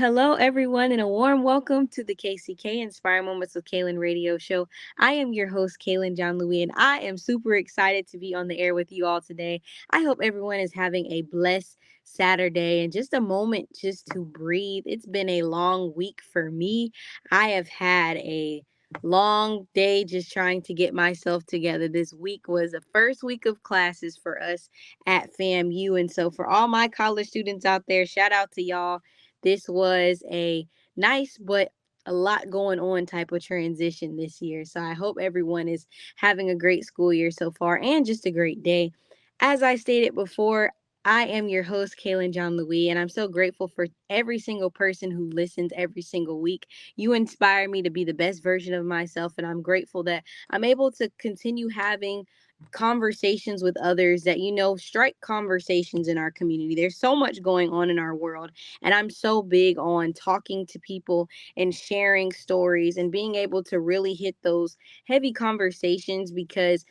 Hello, everyone, and a warm welcome to the KCK Inspire Moments with Kaylin radio show. I am your host, Kaylin John Louis, and I am super excited to be on the air with you all today. I hope everyone is having a blessed Saturday and just a moment just to breathe. It's been a long week for me. I have had a long day just trying to get myself together. This week was the first week of classes for us at FAMU. And so, for all my college students out there, shout out to y'all. This was a nice but a lot going on type of transition this year. So I hope everyone is having a great school year so far and just a great day. As I stated before, I am your host, Kaylin John Louis, and I'm so grateful for every single person who listens every single week. You inspire me to be the best version of myself, and I'm grateful that I'm able to continue having conversations with others that, strike conversations in our community. There's so much going on in our world, and I'm so big on talking to people and sharing stories and being able to really hit those heavy conversations because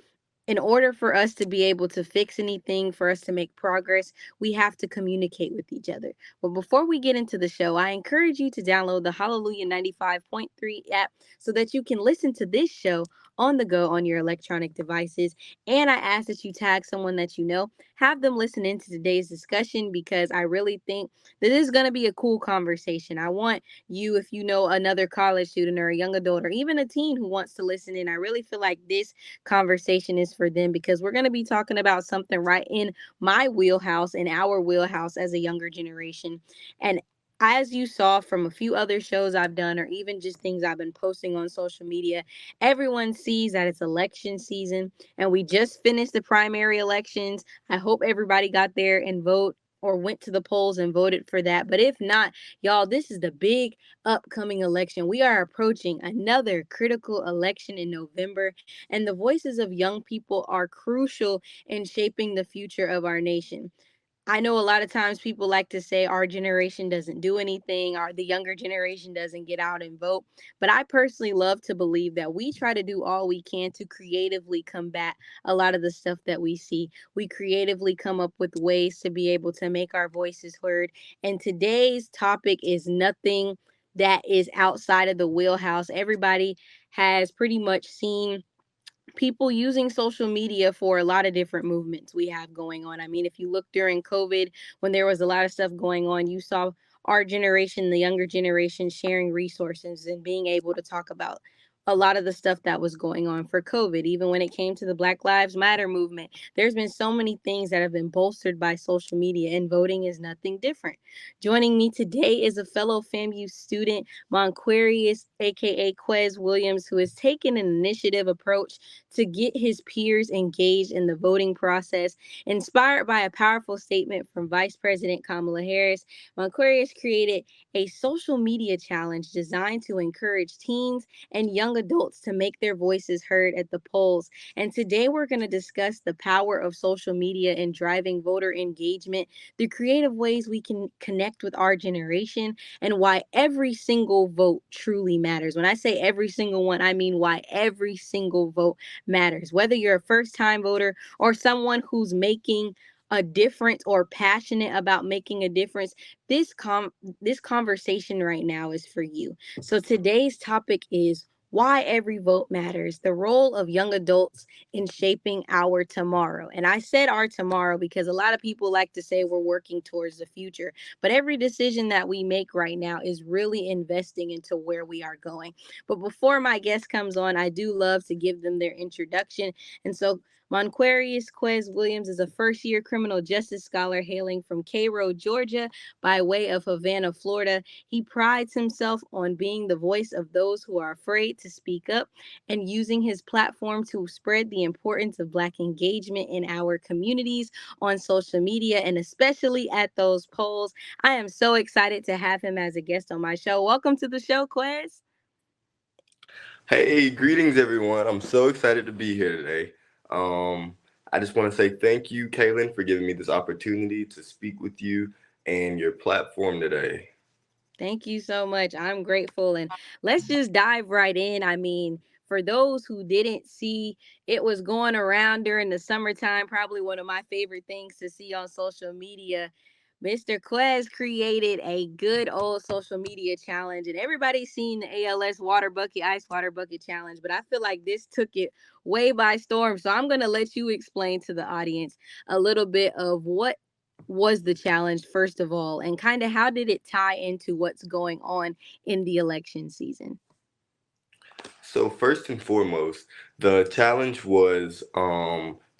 in order for us to be able to fix anything, for us to make progress, we have to communicate with each other. But before we get into the show, I encourage you to download the Hallelujah 95.3 app so that you can listen to this show on the go on your electronic devices. And I ask that you tag someone that you know, have them listen into today's discussion because I really think this is going to be a cool conversation. I want you, if you know another college student or a young adult or even a teen who wants to listen in, I really feel like this conversation is for them because we're going to be talking about something right in my wheelhouse, in our wheelhouse as a younger generation. And as you saw from a few other shows I've done, or even just things I've been posting on social media, everyone sees that it's election season and we just finished the primary elections. I hope everybody got there and vote or went to the polls and voted for that. But if not, y'all, this is the big upcoming election. We are approaching another critical election in November, and the voices of young people are crucial in shaping the future of our nation. I know a lot of times people like to say our generation doesn't do anything, or the younger generation doesn't get out and vote. But I personally love to believe that we try to do all we can to creatively combat a lot of the stuff that we see. We creatively come up with ways to be able to make our voices heard. And today's topic is nothing that is outside of the wheelhouse. Everybody has pretty much seen people using social media for a lot of different movements we have going on. I mean, if you look during COVID, when there was a lot of stuff going on, you saw our generation, the younger generation, sharing resources and being able to talk about a lot of the stuff that was going on for COVID. Even when it came to the Black Lives Matter movement, there's been so many things that have been bolstered by social media, and voting is nothing different. Joining me today is a fellow FAMU student, Monquarius, aka Quez Williams, who has taken an initiative approach to get his peers engaged in the voting process. Inspired by a powerful statement from Vice President Kamala Harris, Monquarius created a social media challenge designed to encourage teens and young adults to make their voices heard at the polls. And today we're going to discuss the power of social media in driving voter engagement, the creative ways we can connect with our generation, and why every single vote truly matters. When I say every single one, I mean why every single vote matters. Whether you're a first time voter or someone who's making a difference or passionate about making a difference, this conversation right now is for you. So today's topic is why every vote matters, the role of young adults in shaping our tomorrow. And I said our tomorrow because a lot of people like to say we're working towards the future, but every decision that we make right now is really investing into where we are going. But before my guest comes on, I do love to give them their introduction. And so Monquarius Quez Williams is a first year criminal justice scholar hailing from Cairo, Georgia, by way of Havana, Florida. He prides himself on being the voice of those who are afraid to speak up and using his platform to spread the importance of Black engagement in our communities on social media and especially at those polls. I am so excited to have him as a guest on my show. Welcome to the show, Quez. Hey, greetings everyone. I'm so excited to be here today. Um, I just want to say thank you, Kaylin, for giving me this opportunity to speak with you and your platform today. Thank you so much. I'm grateful. And let's just dive right in. I mean, for those who didn't see, it was going around during the summertime, probably one of my favorite things to see on social media. Mr. Quez created a good old social media challenge, and everybody's seen the ALS water bucket, ice water bucket challenge, but I feel like this took it way by storm. So I'm going to let you explain to the audience a little bit of what was the challenge, first of all, and kind of how did it tie into what's going on in the election season? So first and foremost, the challenge was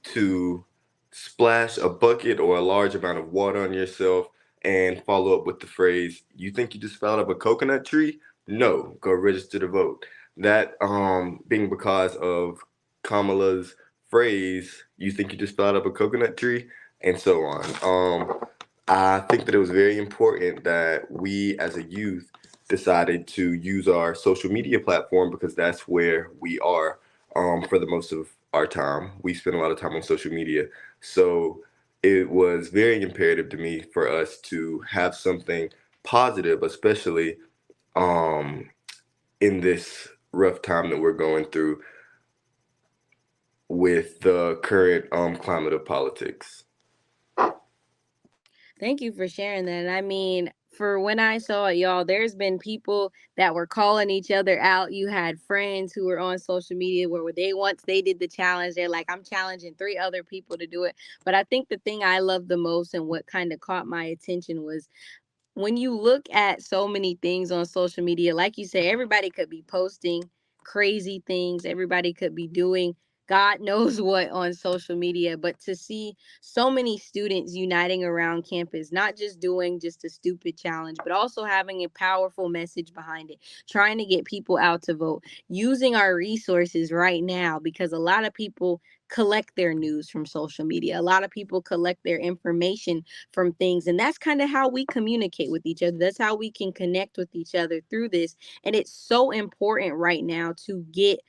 to splash a bucket or a large amount of water on yourself and follow up with the phrase, "You think you just fell out of a coconut tree? No, go register to vote." That being because of Kamala's phrase, "You think you just fell out of a coconut tree?" and so on. I think that it was very important that we as a youth decided to use our social media platform because that's where we are for the most of our time. We spend a lot of time on social media. So it was very imperative to me for us to have something positive, especially um, in this rough time that we're going through with the current climate of politics. Thank you for sharing that. I mean, for when I saw it, y'all, there's been people that were calling each other out. You had friends who were on social media where they once they did the challenge, they're like, I'm challenging three other people to do it. But I think the thing I love the most and what kind of caught my attention was when you look at so many things on social media, like you say, everybody could be posting crazy things, everybody could be doing God knows what on social media, but to see so many students uniting around campus, not just doing just a stupid challenge, but also having a powerful message behind it, trying to get people out to vote, using our resources right now, because a lot of people collect their news from social media. A lot of people collect their information from things. And that's kind of how we communicate with each other. That's how we can connect with each other through this. And it's so important right now to get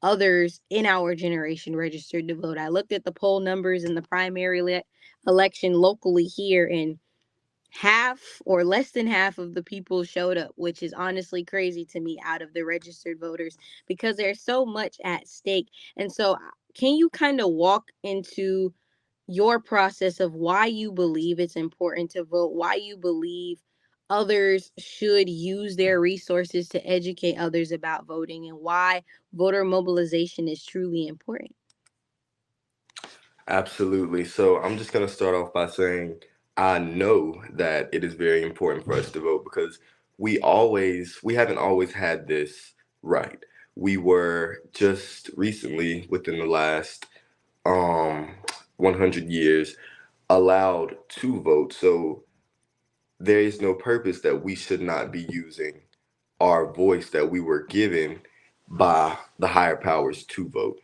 others in our generation registered to vote. I looked at the poll numbers in the election locally here, and half or less than half of the people showed up, which is honestly crazy to me out of the registered voters because there's so much at stake. And so, can you kind of walk into your process of why you believe it's important to vote, why you believe others should use their resources to educate others about voting, and why voter mobilization is truly important? Absolutely. So I'm just going to start off by saying I know that it is very important for us to vote because we haven't always had this right. We were just recently, within the last um 100 years, allowed to vote. So there is no purpose that we should not be using our voice that we were given by the higher powers to vote.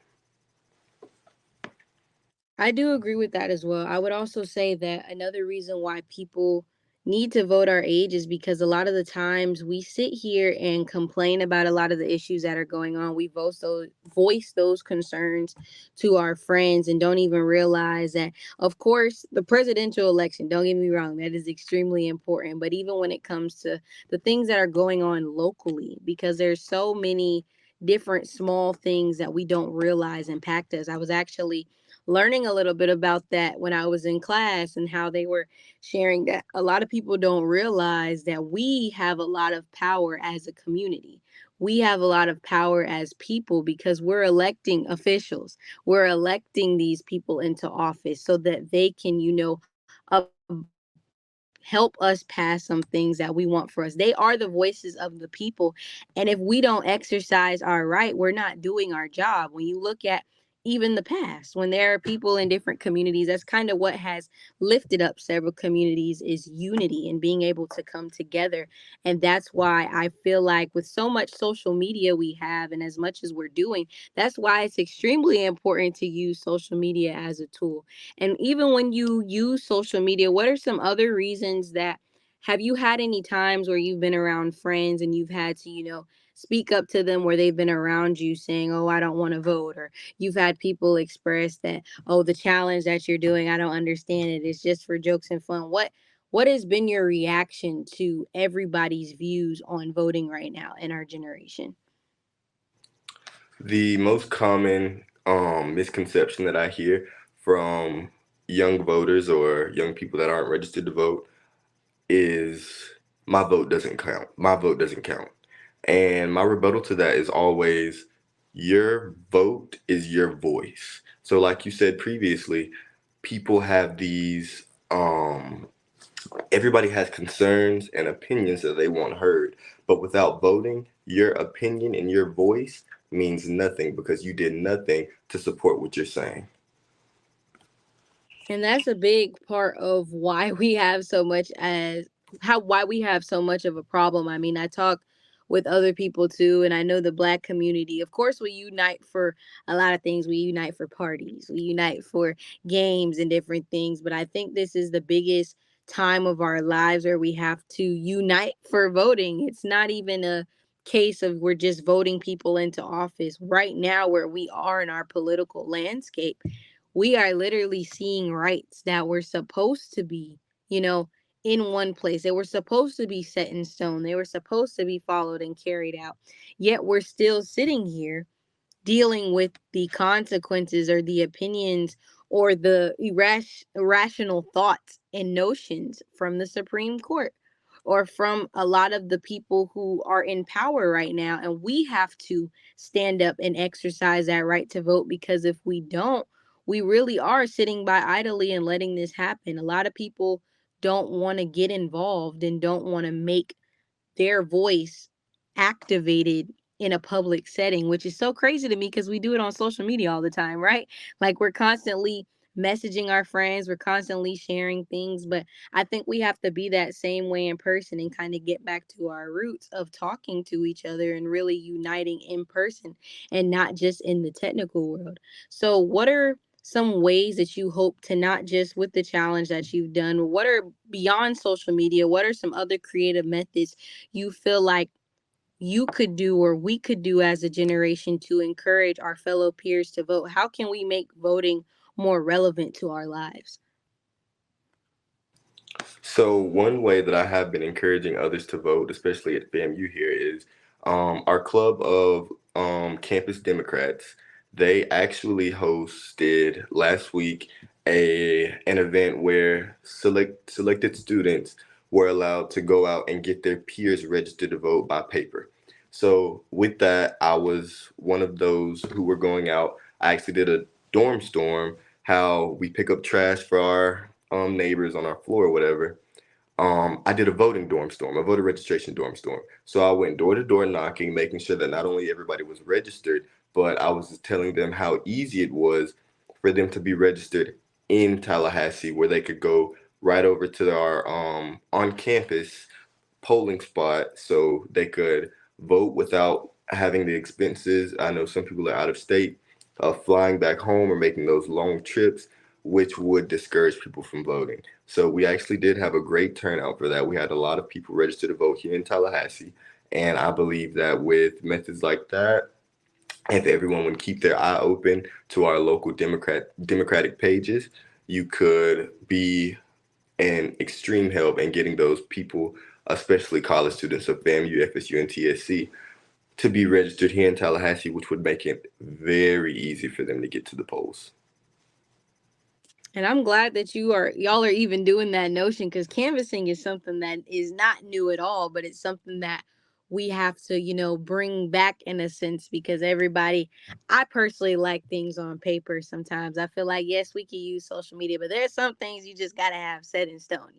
I do agree with that as well. I would also say that another reason why people need to vote our age is because a lot of the times we sit here and complain about a lot of the issues that are going on. We voice those concerns to our friends and don't even realize that, of course, the presidential election, don't get me wrong, that is extremely important. But even when it comes to the things that are going on locally, because there's so many different small things that we don't realize impact us. I was actually learning a little bit about that when I was in class and how they were sharing that a lot of people don't realize that we have a lot of power as a community. We have a lot of power as people because we're electing officials. We're electing these people into office so that they can, help us pass some things that we want for us. They are the voices of the people. And if we don't exercise our right, we're not doing our job. When you look at even the past when there are people in different communities. That's kind of what has lifted up several communities, is unity and being able to come together. And that's why I feel like with so much social media we have and as much as we're doing, that's why it's extremely important to use social media as a tool. And even when you use social media, what are some other reasons that, have you had any times where you've been around friends and you've had to, speak up to them, where they've been around you saying, "Oh, I don't want to vote," or you've had people express that, "Oh, the challenge that you're doing, I don't understand it. It's just for jokes and fun." What has been your reaction to everybody's views on voting right now in our generation? The most common misconception that I hear from young voters or young people that aren't registered to vote is my vote doesn't count. My vote doesn't count. And my rebuttal to that is always your vote is your voice. So, like you said previously, people have these, everybody has concerns and opinions that they want heard. But without voting, your opinion and your voice means nothing because you did nothing to support what you're saying. And that's a big part of why we have so much as how why we have so much of a problem. I mean, I talk with other people too, and I know the black community. Of course, we unite for a lot of things. We unite for parties. We unite for games and different things, but I think this is the biggest time of our lives where we have to unite for voting. It's not even a case of we're just voting people into office. Right now, where we are in our political landscape, we are literally seeing rights that were supposed to be, you know, in one place. They were supposed to be set in stone. They were supposed to be followed and carried out. Yet we're still sitting here dealing with the consequences or the opinions or the irrational thoughts and notions from the Supreme Court or from a lot of the people who are in power right now. And we have to stand up and exercise that right to vote, because if we don't, we really are sitting by idly and letting this happen. A lot of people don't want to get involved and don't want to make their voice activated in a public setting, which is so crazy to me because we do it on social media all the time, right? Like we're constantly messaging our friends, we're constantly sharing things, but I think we have to be that same way in person and kind of get back to our roots of talking to each other and really uniting in person and not just in the technical world. So, what are some ways that you hope to, not just with the challenge that you've done, what are beyond social media, what are some other creative methods you feel like you could do or we could do as a generation to encourage our fellow peers to vote? How can we make voting more relevant to our lives? So one way that I have been encouraging others to vote, especially at FAMU here, is our club of campus Democrats. They actually hosted last week an event where selected students were allowed to go out and get their peers registered to vote by paper. So with that, I was one of those who were going out. I actually did a dorm storm, how we pick up trash for our neighbors on our floor or whatever. I did a voting dorm storm, a voter registration dorm storm. So I went door to door knocking, making sure that not only everybody was registered, but I was just telling them how easy it was for them to be registered in Tallahassee, where they could go right over to our on campus polling spot so they could vote without having the expenses. I know some people are out of state, flying back home or making those long trips, which would discourage people from voting. So we actually did have a great turnout for that. We had a lot of people register to vote here in Tallahassee. And I believe that with methods like that, if everyone would keep their eye open to our local Democratic pages, you could be an extreme help in getting those people, especially college students of FAMU, FSU, and TSC, to be registered here in Tallahassee, which would make it very easy for them to get to the polls. And I'm glad that y'all are even doing that notion, because canvassing is something that is not new at all, but it's something that we have to, bring back in a sense, because everybody, I personally like things on paper sometimes. I feel like, yes, we can use social media, but there's some things you just got to have set in stone.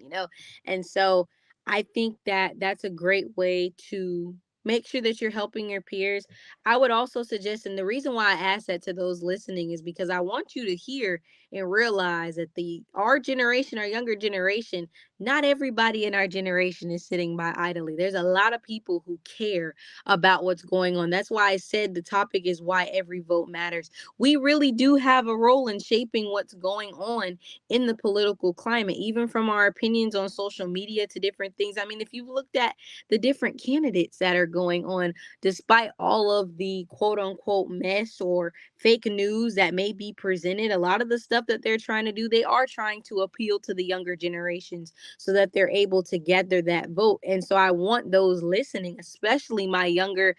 And so I think that that's a great way to make sure that you're helping your peers. I would also suggest, and the reason why I ask that to those listening is because I want you to hear and realize that our generation, our younger generation, not everybody in our generation is sitting by idly. There's a lot of people who care about what's going on. That's why I said the topic is why every vote matters. We really do have a role in shaping what's going on in the political climate, even from our opinions on social media to different things. I mean, if you've looked at the different candidates that are going on, despite all of the quote unquote mess or fake news that may be presented, a lot of the stuff that they're trying to do, they are trying to appeal to the younger generations so that they're able to gather that vote. And so I want those listening, especially my younger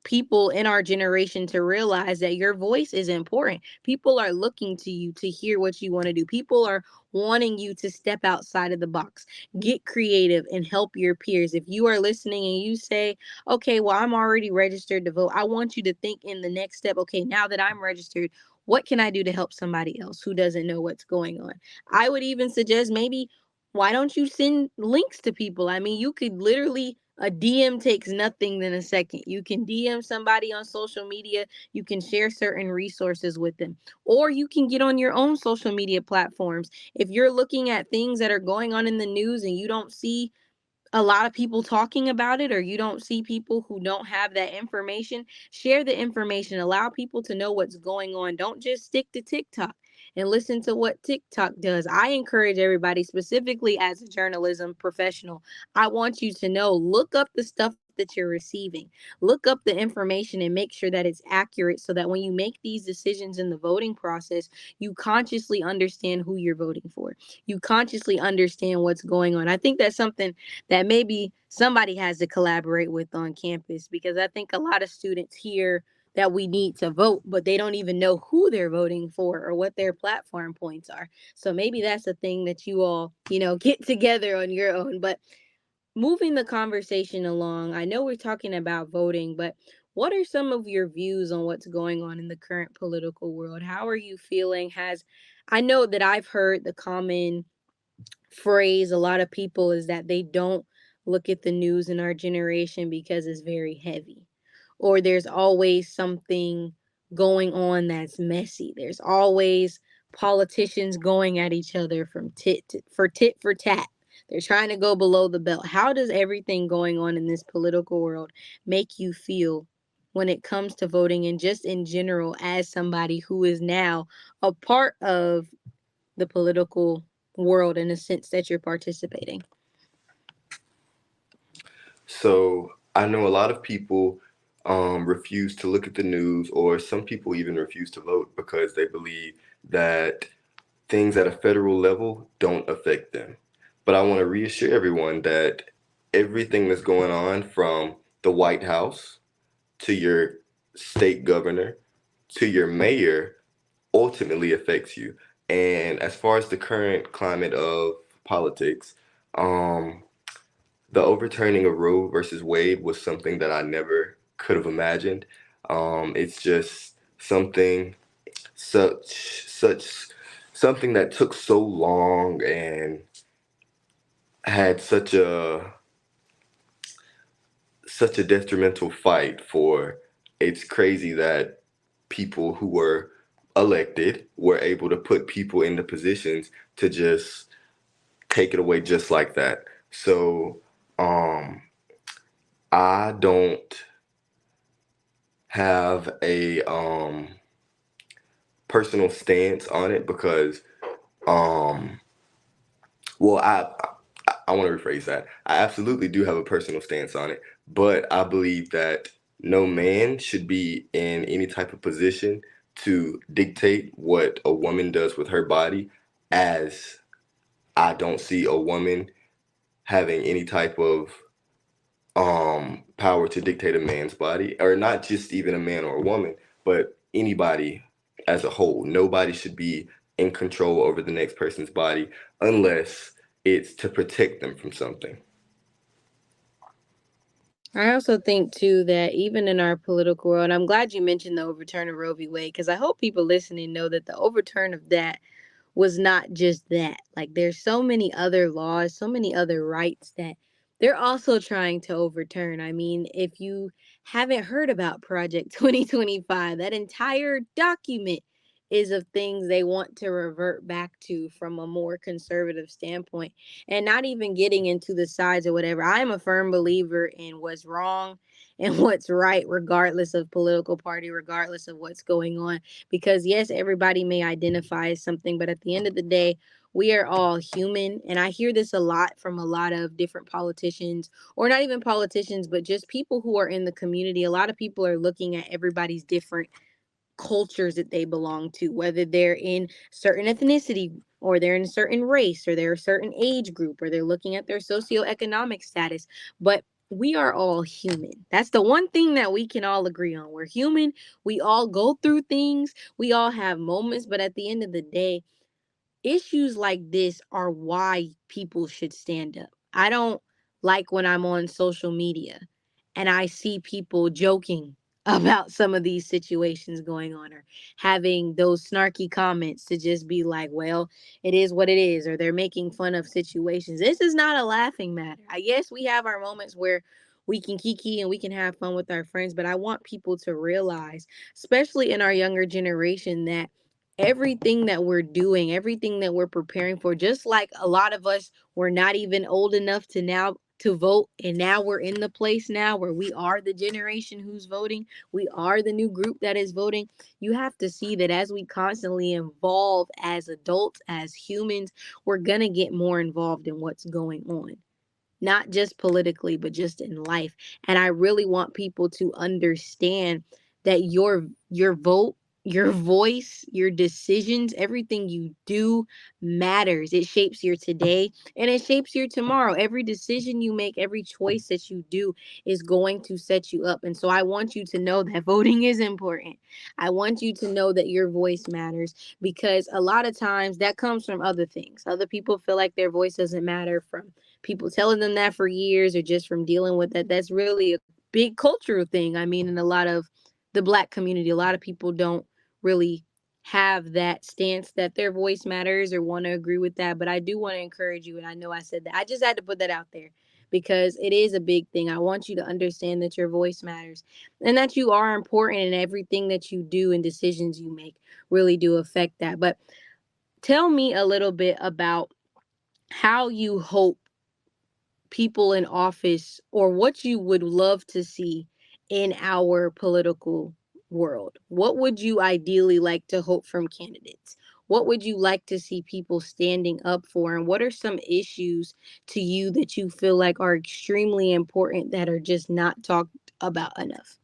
people in our generation, to realize that your voice is important. People are looking to you to hear what you want to do. People are wanting you to step outside of the box, get creative, and help your peers. If you are listening and you say, okay, well, I'm already registered to vote, I want you to think in the next step, okay, now that I'm registered, what can I do to help somebody else who doesn't know what's going on? I would even suggest maybe why don't you send links to people? I mean, you could literally, a DM takes nothing than a second. You can DM somebody on social media, you can share certain resources with them, or you can get on your own social media platforms. If you're looking at things that are going on in the news and you don't see a lot of people talking about it, or you don't see people who don't have that information, share the information. Allow people to know what's going on. Don't just stick to TikTok and listen to what TikTok does. I encourage everybody, specifically as a journalism professional, I want you to know, look up the stuff that you're receiving. Look up the information and make sure that it's accurate so that when you make these decisions in the voting process, you consciously understand who you're voting for. You consciously understand what's going on. I think that's something that maybe somebody has to collaborate with on campus, because I think a lot of students hear that we need to vote, but they don't even know who they're voting for or what their platform points are. So maybe that's a thing that you all, get together on your own. But moving the conversation along, I know we're talking about voting, but what are some of your views on what's going on in the current political world? How are you feeling? I know that I've heard the common phrase a lot of people is that they don't look at the news in our generation because it's very heavy, or there's always something going on that's messy. There's always politicians going at each other from tit for tat. They're trying to go below the belt. How does everything going on in this political world make you feel when it comes to voting, and just in general as somebody who is now a part of the political world in a sense that you're participating? So I know a lot of people refuse to look at the news, or some people even refuse to vote because they believe that things at a federal level don't affect them. But I want to reassure everyone that everything that's going on, from the White House to your state governor to your mayor, ultimately affects you. And as far as the current climate of politics, um, the overturning of Roe versus Wade was something that I never could have imagined. It's just such something that took so long and had such a detrimental fight for. It's crazy that people who were elected were able to put people in the positions to just take it away just like that. So um I don't have a personal stance on it because um well I want to rephrase that. I absolutely do have a personal stance on it, but I believe that no man should be in any type of position to dictate what a woman does with her body, as I don't see a woman having any type of power to dictate a man's body, or not just even a man or a woman, but anybody as a whole. Nobody should be in control over the next person's body unless it's to protect them from something. I also think too that even in our political world, I'm glad you mentioned the overturn of Roe v. Wade, because I hope people listening know that the overturn of that was not just that. Like, there's so many other laws, so many other rights that they're also trying to overturn. I mean, if you haven't heard about Project 2025, that entire document is of things they want to revert back to from a more conservative standpoint, and not even getting into the sides or whatever. I am a firm believer in what's wrong and what's right, regardless of political party, regardless of what's going on. Because yes, everybody may identify as something, but at the end of the day, we are all human. And I hear this a lot from a lot of different politicians, or not even politicians, but just people who are in the community. A lot of people are looking at everybody's different cultures that they belong to, whether they're in certain ethnicity, or they're in a certain race, or they're a certain age group, or they're looking at their socioeconomic status. But we are all human. That's the one thing that we can all agree on. We're human. We all go through things. We all have moments. But at the end of the day, issues like this are why people should stand up. I don't like when I'm on social media and I see people joking about some of these situations going on, or having those snarky comments to just be like, well, it is what it is, or they're making fun of situations. This is not a laughing matter. I guess we have our moments where we can kiki and we can have fun with our friends, but I want people to realize, especially in our younger generation, that everything that we're doing, everything that we're preparing for, just like a lot of us were not even old enough to now to vote, and now we're in the place now where we are the generation who's voting. We are the new group that is voting. You have to see that as we constantly evolve as adults, as humans, we're going to get more involved in what's going on, not just politically, but just in life. And I really want people to understand that your vote, your voice, your decisions, everything you do matters. It shapes your today and it shapes your tomorrow. Every decision you make, every choice that you do is going to set you up. And so I want you to know that voting is important. I want you to know that your voice matters, because a lot of times that comes from other things. Other people feel like their voice doesn't matter from people telling them that for years, or just from dealing with that. That's really a big cultural thing. I mean, in a lot of the Black community, a lot of people don't really have that stance that their voice matters or want to agree with that. But I do want to encourage you, and I know I said that. I just had to put that out there because it is a big thing. I want you to understand that your voice matters and that you are important, and everything that you do and decisions you make really do affect that. But tell me a little bit about how you hope people in office, or what you would love to see in our political world. What would you ideally like to hope from candidates? What would you like to see people standing up for? And what are some issues to you that you feel like are extremely important that are just not talked about enough?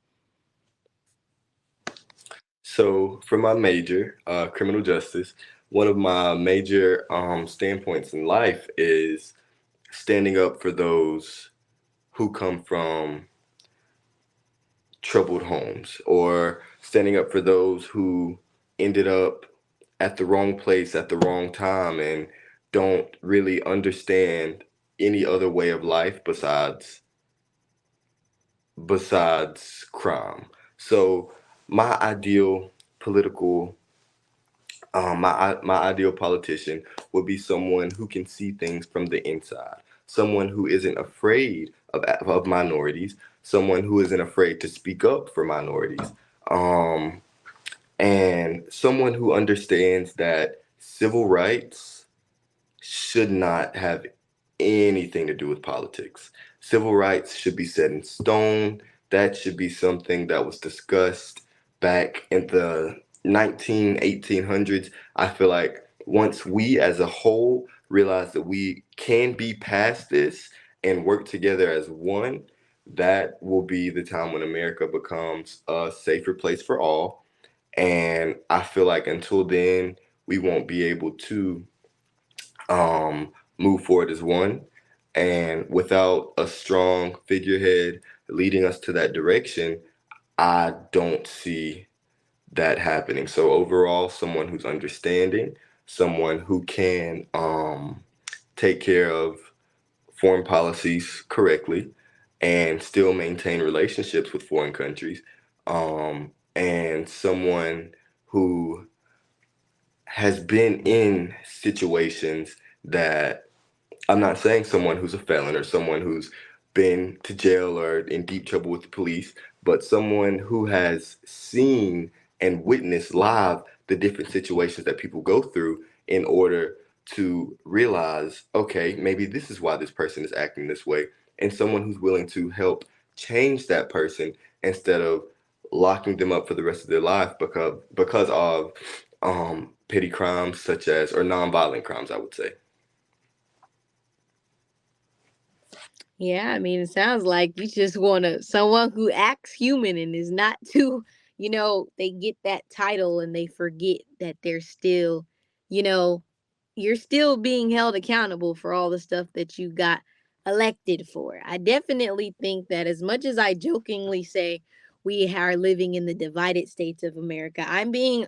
So, for my major, criminal justice, one of my major standpoints in life is standing up for those who come from troubled homes, or standing up for those who ended up at the wrong place at the wrong time and don't really understand any other way of life besides crime. So my ideal political my ideal politician would be someone who can see things from the inside, someone who isn't afraid of minorities, someone who isn't afraid to speak up for minorities, um, and someone who understands that civil rights should not have anything to do with politics. Civil rights should be set in stone. That should be something that was discussed back in the 1800s. I feel like once we as a whole realize that we can be past this and work together as one, that will be the time when America becomes a safer place for all. And I feel like until then, we won't be able to move forward as one. And without a strong figurehead leading us to that direction, I don't see that happening. So overall, someone who's understanding, someone who can take care of foreign policies correctly and still maintain relationships with foreign countries, and someone who has been in situations that I'm not saying someone who's a felon or someone who's been to jail or in deep trouble with the police, but someone who has seen and witnessed live the different situations that people go through in order to realize, okay, maybe this is why this person is acting this way, and someone who's willing to help change that person instead of locking them up for the rest of their life because of petty crimes such as or nonviolent crimes, I would say. Yeah, I mean, it sounds like you just want to someone who acts human and is not too, they get that title and they forget that they're still, you know, you're still being held accountable for all the stuff that you got elected for. I definitely think that as much as I jokingly say we are living in the divided states of America, I'm being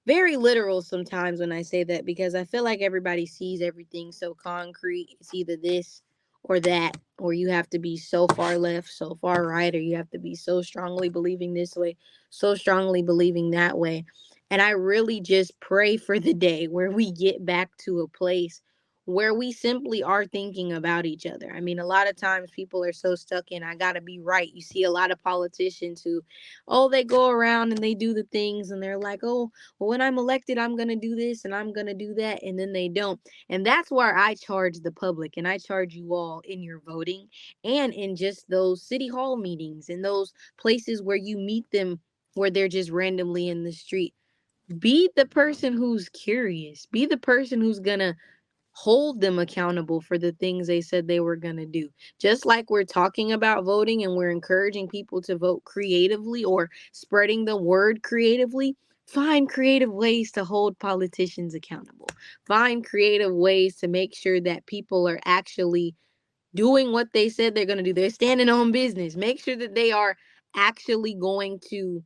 very literal sometimes when I say that because I feel like everybody sees everything so concrete. It's either this or that, or you have to be so far left, so far right, or you have to be so strongly believing this way, so strongly believing that way. And I really just pray for the day where we get back to a place where we simply are thinking about each other. I mean, a lot of times people are so stuck in, I got to be right. You see a lot of politicians who, oh, they go around and they do the things and they're like, oh, well, when I'm elected, I'm going to do this and I'm going to do that. And then they don't. And that's where I charge the public and I charge you all in your voting and in just those city hall meetings and those places where you meet them where they're just randomly in the street. Be the person who's curious. Be the person who's going to hold them accountable for the things they said they were going to do. Just like we're talking about voting and we're encouraging people to vote creatively or spreading the word creatively, find creative ways to hold politicians accountable. Find creative ways to make sure that people are actually doing what they said they're going to do. They're standing on business. Make sure that they are actually going to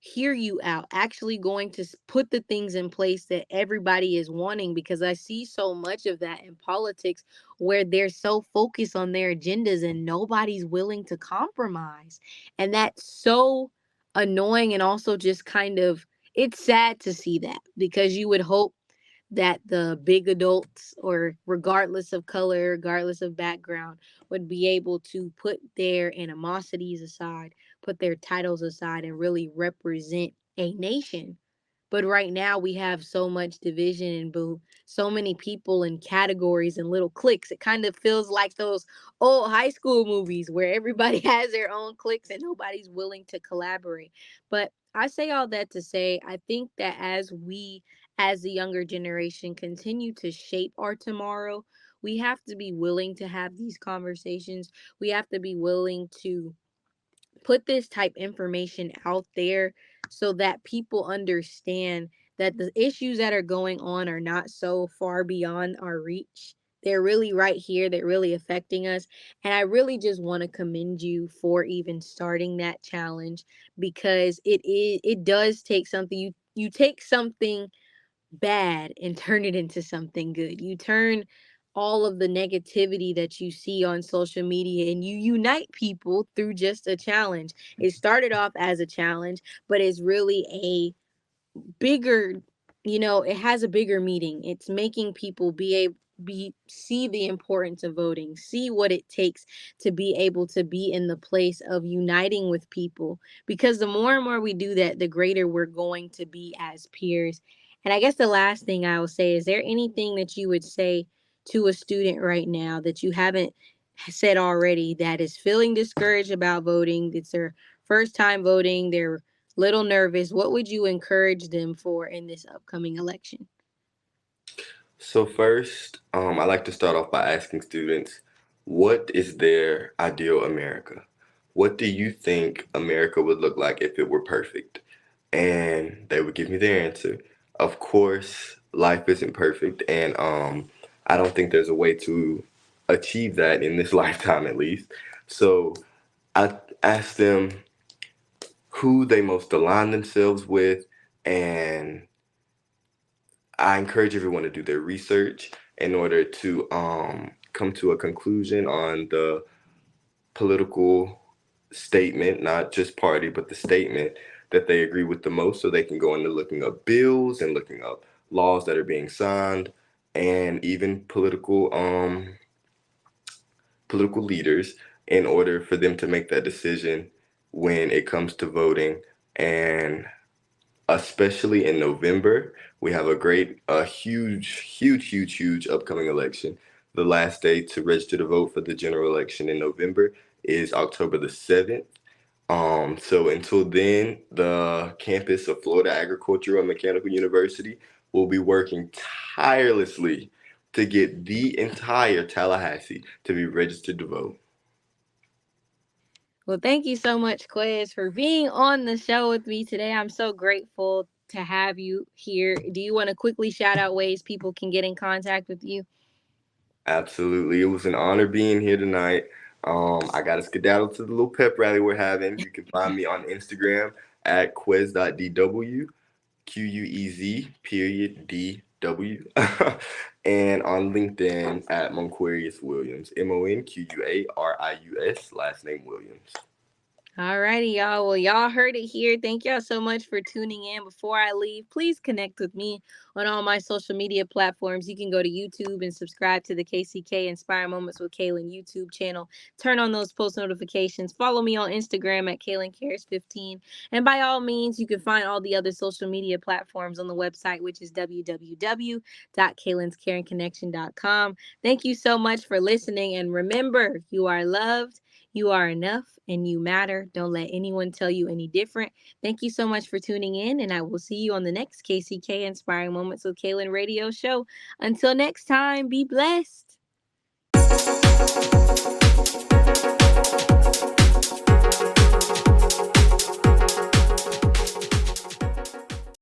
hear you out, actually going to put the things in place that everybody is wanting, because I see so much of that in politics where they're so focused on their agendas and nobody's willing to compromise. And that's so annoying and also just kind of it's sad to see that because you would hope that the big adults, or regardless of color, regardless of background, would be able to put their animosities aside, put their titles aside, and really represent a nation. But right now we have so much division and boo, so many people in categories and little cliques. It kind of feels like those old high school movies where everybody has their own cliques and nobody's willing to collaborate. But I say all that to say, I think that as we, as the younger generation, continue to shape our tomorrow, we have to be willing to have these conversations. We have to be willing to put this type information out there so that people understand that the issues that are going on are not so far beyond our reach. They're really right here. They're really affecting us. And I really just want to commend you for even starting that challenge because it does take something. You take something bad and turn it into something good. You turn all of the negativity that you see on social media and you unite people through just a challenge. It started off as a challenge, but it's really a bigger, it has a bigger meaning. It's making people be see the importance of voting, see what it takes to be able to be in the place of uniting with people, because the more and more we do that, the greater we're going to be as peers. And I guess the last thing I will say, is there anything that you would say to a student right now that you haven't said already, that is feeling discouraged about voting? It's their first time voting, they're little nervous. What would you encourage them for in this upcoming election? So first, I like to start off by asking students, what is their ideal America? What do you think America would look like if it were perfect? And they would give me their answer. Of course, life isn't perfect, and I don't think there's a way to achieve that in this lifetime, at least. So I asked them who they most align themselves with, and I encourage everyone to do their research in order to come to a conclusion on the political statement, not just party, but the statement that they agree with the most, so they can go into looking up bills and looking up laws that are being signed and even political political leaders in order for them to make that decision when it comes to voting. And especially in November, we have a huge upcoming election. The last day to register to vote for the general election in November is October the 7th. So until then, the campus of Florida Agricultural and Mechanical University will be working tirelessly to get the entire Tallahassee to be registered to vote. Well, thank you so much, Quez, for being on the show with me today. I'm so grateful to have you here. Do you want to quickly shout out ways people can get in contact with you? Absolutely. It was an honor being here tonight. I got to skedaddle to the little pep rally we're having. You can find me on Instagram at quez.dw, QUEZ period DW, and on LinkedIn at Monquarius Williams, MONQUARIUS, last name Williams. All righty, y'all. Well, y'all heard it here. Thank y'all so much for tuning in. Before I leave, please connect with me on all my social media platforms. You can go to YouTube and subscribe to the KCK Inspire Moments with Kaylin YouTube channel. Turn on those post notifications. Follow me on Instagram at KaylinCares15. And by all means, you can find all the other social media platforms on the website, which is www.Kaylin'sCaringConnection.com. Thank you so much for listening. And remember, you are loved. You are enough and you matter. Don't let anyone tell you any different. Thank you so much for tuning in, and I will see you on the next KCK Inspiring Moments with Kaylin radio show. Until next time, be blessed.